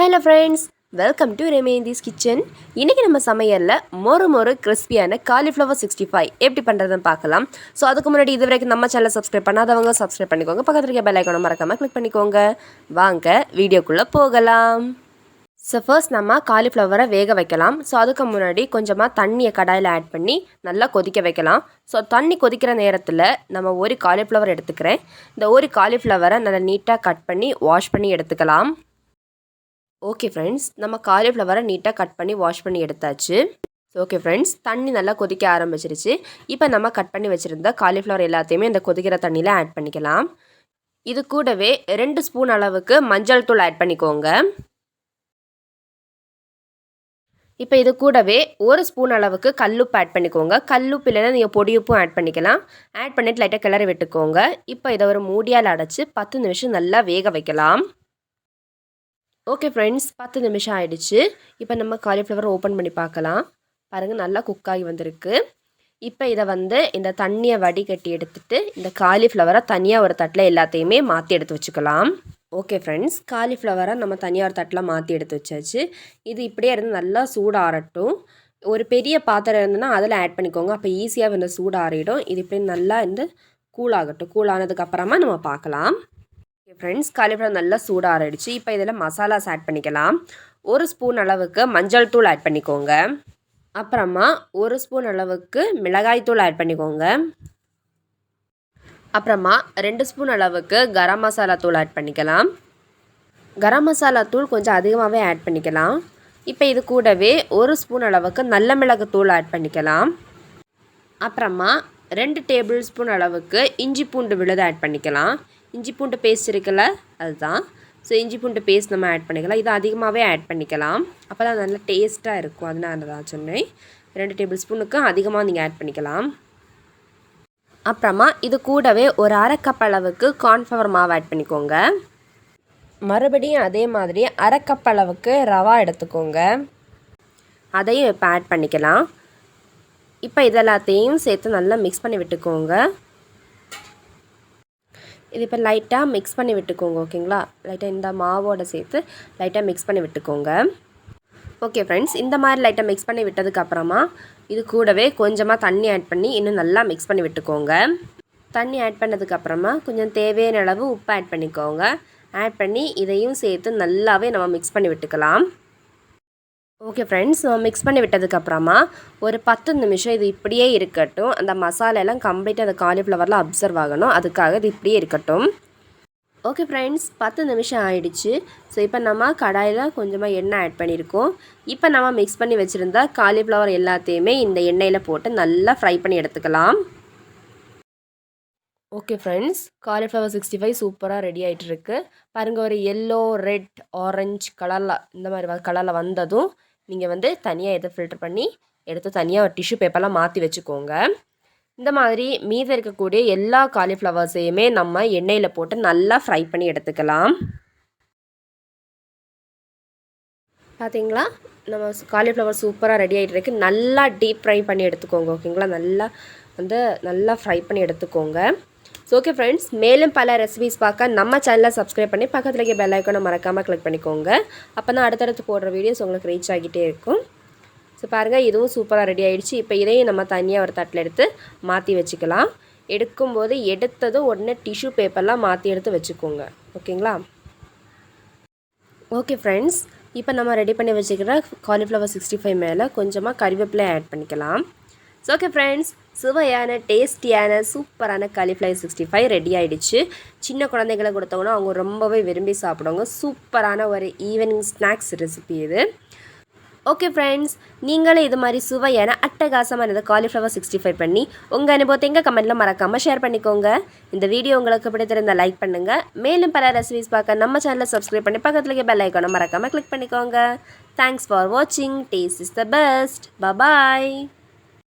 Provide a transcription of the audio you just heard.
Hello friends, welcome to Remedi's Kitchen. இன்னைக்கு நம்ம சமையல்ல மொறு கிறிஸ்பியான காலிஃப்ளவர் 65 எப்படி பண்றதுன்னு பார்க்கலாம். சோ அதுக்கு முன்னாடி இதுவரைக்கும் நம்ம சேனலை சப்ஸ்கிரைப் பண்ணாதவங்க சப்ஸ்கிரைப் பண்ணிக்கோங்க. பக்கத்துல இருக்க பெல் ஐகானை மறக்காம கிளிக் பண்ணிக்கோங்க. வாங்க வீடியோக்குள்ள போகலாம். ஸோ ஃபர்ஸ்ட் நம்ம காலிஃப்ளவரை வேக வைக்கலாம். ஸோ அதுக்கு முன்னாடி கொஞ்சமாக தண்ணியை கடாயில் ஆட் பண்ணி நல்லா கொதிக்க வைக்கலாம். ஸோ தண்ணி கொதிக்கிற நேரத்தில் நம்ம ஒரு காலிஃப்ளவர் எடுத்துக்கிறேன். இந்த ஒரு காலிஃப்ளவரை நல்லா நீட்டாக கட் பண்ணி வாஷ் பண்ணி எடுத்துக்கலாம். ஓகே ஃப்ரெண்ட்ஸ், நம்ம காலிஃப்ளவரை நீட்டாக கட் பண்ணி வாஷ் பண்ணி எடுத்தாச்சு. ஓகே ஃப்ரெண்ட்ஸ், தண்ணி நல்லா கொதிக்க ஆரம்பிச்சிருச்சு. இப்போ நம்ம கட் பண்ணி வச்சுருந்த காலிஃப்ளவர் எல்லாத்தையுமே இந்த கொதிக்கிற தண்ணியில் ஆட் பண்ணிக்கலாம். இது கூடவே 2 ஸ்பூன் அளவுக்கு மஞ்சள் தூள் ஆட் பண்ணிக்கோங்க. இப்போ இது கூடவே 1 ஸ்பூன் அளவுக்கு கல்லுப்பு ஆட் பண்ணிக்கோங்க. கல்லுப்பு இல்லைன்னா நீங்கள் பொடியுப்பும் ஆட் பண்ணிக்கலாம். ஆட் பண்ணிவிட்டு லைட்டாக கிளறி விட்டுக்கோங்க. இப்போ இதை ஒரு மூடியால் அடைச்சி 10 நிமிஷம் நல்லா வேக வைக்கலாம். ஓகே ஃப்ரெண்ட்ஸ், 10 நிமிஷம் ஆயிடுச்சு. இப்போ நம்ம காலிஃப்ளவர் ஓப்பன் பண்ணி பார்க்கலாம். பாருங்கள், நல்லா குக்காகி வந்திருக்கு. இப்போ இதை இந்த தண்ணியை வடிகட்டி எடுத்துகிட்டு இந்த காலிஃப்ளவரை தனியாக ஒரு தட்டில் எல்லாத்தையுமே மாற்றி எடுத்து வச்சுக்கலாம். ஓகே ஃப்ரெண்ட்ஸ், காலிஃப்ளவரை நம்ம தனியாக ஒரு தட்டில் மாற்றி எடுத்து வச்சாச்சு. இது இப்படியே இருந்து நல்லா சூடாறட்டும். ஒரு பெரிய பாத்திரம் இருந்ததுன்னா அதில் ஆட் பண்ணிக்கோங்க. அப்போ ஈஸியாக இந்த சூடாறிடும். இது இப்படி நல்லா கூலாகட்டும். கூலானதுக்கப்புறமா நம்ம பார்க்கலாம். ஓகே ஃப்ரெண்ட்ஸ், காலிஃப்ளவர் நல்லா சூடாறிடுச்சு. இப்போ இதில் மசாலாஸ் ஆட் பண்ணிக்கலாம். 1 ஸ்பூன் அளவுக்கு மஞ்சள் தூள் ஆட் பண்ணிக்கோங்க. அப்புறமா 1 ஸ்பூன் அளவுக்கு மிளகாய் தூள் ஆட் பண்ணிக்கோங்க. அப்புறமா 2 ஸ்பூன் அளவுக்கு கரம் மசாலா தூள் ஆட் பண்ணிக்கலாம். கரம் மசாலா தூள் கொஞ்சம் அதிகமாகவே ஆட் பண்ணிக்கலாம். இப்போ இது கூடவே 1 ஸ்பூன் அளவுக்கு நல்ல மிளகு தூள் ஆட் பண்ணிக்கலாம். அப்புறமா 2 டேபிள் ஸ்பூன் அளவுக்கு இஞ்சி பூண்டு விழுது ஆட் பண்ணிக்கலாம். இஞ்சி பூண்டு பேஸ்ட் இருக்குல்ல, அதுதான். ஸோ இஞ்சி பூண்டு பேஸ்ட் நம்ம ஆட் பண்ணிக்கலாம். இது அதிகமாகவே ஆட் பண்ணிக்கலாம். அப்போ தான் நல்லா டேஸ்ட்டாக இருக்கும். அதனால தான் சொன்னேன். 2 டேபிள் ஸ்பூனுக்கு அதிகமாக நீங்கள் ஆட் பண்ணிக்கலாம். அப்புறமா இது கூடவே ஒரு 1/2 கப் அளவுக்கு கார்ன்ஃப்ளவர் மாவு ஆட் பண்ணிக்கோங்க. மறுபடியும் அதே மாதிரி 1/2 கப் அளவுக்கு ரவா எடுத்துக்கோங்க. அதையும் இப்போ ஆட் பண்ணிக்கலாம். இப்போ இதெல்லாத்தையும் சேர்த்து நல்லா மிக்ஸ் பண்ணி விட்டுக்கோங்க. இது இப்போ லைட்டாக மிக்ஸ் பண்ணி விட்டுக்கோங்க. ஓகேங்களா, லைட்டாக இந்த மாவோடு சேர்த்து லைட்டாக மிக்ஸ் பண்ணி விட்டுக்கோங்க. ஓகே ஃப்ரெண்ட்ஸ், இந்த மாதிரி லைட்டாக மிக்ஸ் பண்ணி விட்டதுக்கப்புறமா இது கூடவே கொஞ்சமாக தண்ணி ஆட் பண்ணி இன்னும் நல்லா மிக்ஸ் பண்ணி விட்டுக்கோங்க. தண்ணி ஆட் பண்ணதுக்கப்புறமா கொஞ்சம் தேவையான அளவு உப்பு ஆட் பண்ணிக்கோங்க. ஆட் பண்ணி இதையும் சேர்த்து நல்லாவே நம்ம மிக்ஸ் பண்ணி விட்டுக்கலாம். ஓகே ஃப்ரெண்ட்ஸ், நம்ம மிக்ஸ் பண்ணி விட்டதுக்கப்புறமா ஒரு 10 நிமிஷம் இது இப்படியே இருக்கட்டும். அந்த மசாலெல்லாம் கம்ப்ளீட்டாக அந்த காலிஃப்ளவரில் அப்சர்வ் ஆகணும். அதுக்காக இது இப்படியே இருக்கட்டும். ஓகே ஃப்ரெண்ட்ஸ், 10 நிமிஷம் ஆயிடுச்சு. ஸோ இப்போ நம்ம கடாயில் கொஞ்சமாக எண்ணெய் ஆட் பண்ணியிருக்கோம். இப்போ நம்ம மிக்ஸ் பண்ணி வச்சுருந்தா காலிஃப்ளவர் எல்லாத்தையுமே இந்த எண்ணெயில் போட்டு நல்லா ஃப்ரை பண்ணி எடுத்துக்கலாம். ஓகே ஃப்ரெண்ட்ஸ், காலிஃப்ளவர் 65 சூப்பராக ரெடி ஆகிட்டு இருக்கு. பாருங்கள், ஒரு எல்லோ, ரெட், ஆரஞ்சு கலரில் இந்த மாதிரி கலரில் வந்ததும் நீங்கள் தனியாக இதை ஃபில்டர் பண்ணி எடுத்து தனியாக ஒரு டிஷ்யூ பேப்பர்லாம் மாற்றி வச்சுக்கோங்க. இந்த மாதிரி மீதி இருக்கக்கூடிய எல்லா காலிஃப்ளவர்ஸையுமே நம்ம எண்ணெயில் போட்டு நல்லா ஃப்ரை பண்ணி எடுத்துக்கலாம். பார்த்தீங்களா, நம்ம காலிஃப்ளவர் சூப்பராக ரெடி ஆகிட்டு இருக்கு. நல்லா டீப் ஃப்ரை பண்ணி எடுத்துக்கோங்க. ஓகேங்களா, நல்லா ஃப்ரை பண்ணி எடுத்துக்கோங்க. ஸோ ஓகே ஃப்ரெண்ட்ஸ், மேலும் பல ரெசிபிஸ் பார்க்க நம்ம சேனலை சப்ஸ்கிரைப் பண்ணி பக்கத்தில் இருக்க பெல் ஐக்கானை மறக்காமல் கிளிக் பண்ணிக்கோங்க. அப்போ தான் அடுத்தடுத்து போடுற வீடியோஸ் உங்களுக்கு ரீச் ஆகிட்டே இருக்கும். ஸோ பாருங்கள், இதுவும் சூப்பராக ரெடி ஆகிடுச்சு. இப்போ இதையும் நம்ம தனியாக ஒரு தட்டில் எடுத்து மாற்றி வச்சுக்கலாம். எடுக்கும்போது எடுத்ததும் உடனே டிஷ்யூ பேப்பர்லாம் மாற்றி எடுத்து வச்சுக்கோங்க. ஓகேங்களா. ஓகே ஃப்ரெண்ட்ஸ், இப்போ நம்ம ரெடி பண்ணி வச்சுக்கிற காலிஃப்ளவர் 65 மேலே கொஞ்சமாக கறிவேப்பிலை ஆட் பண்ணிக்கலாம். ஸோ ஓகே ஃப்ரெண்ட்ஸ், சுவையான டேஸ்டியான சூப்பரான காலிஃப்ளவர் 65 ரெடி ஆகிடுச்சு. சின்ன குழந்தைகளை கொடுத்தவங்கன்னா அவங்க ரொம்பவே விரும்பி சாப்பிடுவாங்க. சூப்பரான ஒரு ஈவினிங் ஸ்நாக்ஸ் ரெசிபி இது. ஓகே ஃப்ரெண்ட்ஸ், நீங்களே இது மாதிரி சுவையான அட்டகாசமான காலிஃப்ளவர் 65 பண்ணி உங்கள் அனுபவத்தை எங்கள் கமெண்ட்டில் மறக்காமல் ஷேர் பண்ணிக்கோங்க. இந்த வீடியோ உங்களுக்கு பிடித்திருந்தால் லைக் பண்ணுங்கள். மேலும் பல ரெசிபிஸ் பார்க்க நம்ம சேனலை சப்ஸ்கிரைப் பண்ணி பக்கத்தில் இருக்க பெல் ஐக்கானை மறக்காமல் கிளிக் பண்ணிக்கோங்க. தேங்க்ஸ் ஃபார் வாட்சிங். Taste is the best. Bye.